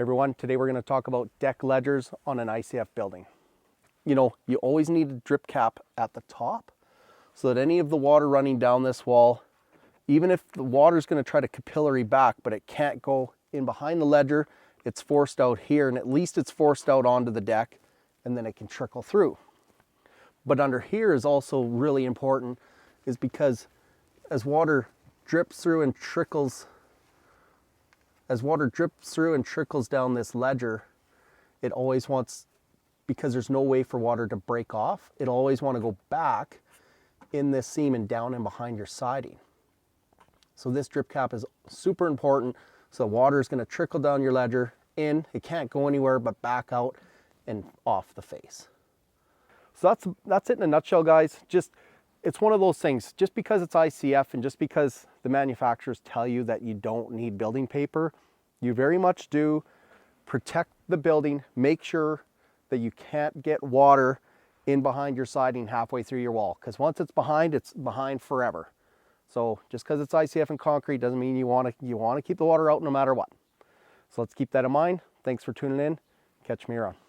Everyone, today we're going to talk about deck ledgers on an ICF building. You know, you always need a drip cap at the top so that any of the water running down this wall, even if the water is going to try to capillary back, but it can't go in behind the ledger, it's forced out here, and at least it's forced out onto the deck, and then it can trickle through. But under here is also really important, is because as water drips through and trickles down this ledger, it always wants, because there's no way for water to break off, it always want to go back in this seam and down and behind your siding. So this drip cap is super important. So water is going to trickle down your ledger in. It can't go anywhere but back out and off the face. So that's it in a nutshell, guys. It's one of those things. Just because it's ICF and just because the manufacturers tell you that you don't need building paper, you very much do. Protect the building. Make sure that you can't get water in behind your siding halfway through your wall, because once it's behind forever. So just because it's ICF and concrete doesn't mean you want to keep the water out no matter what. So let's keep that in mind. Thanks for tuning in. Catch me around.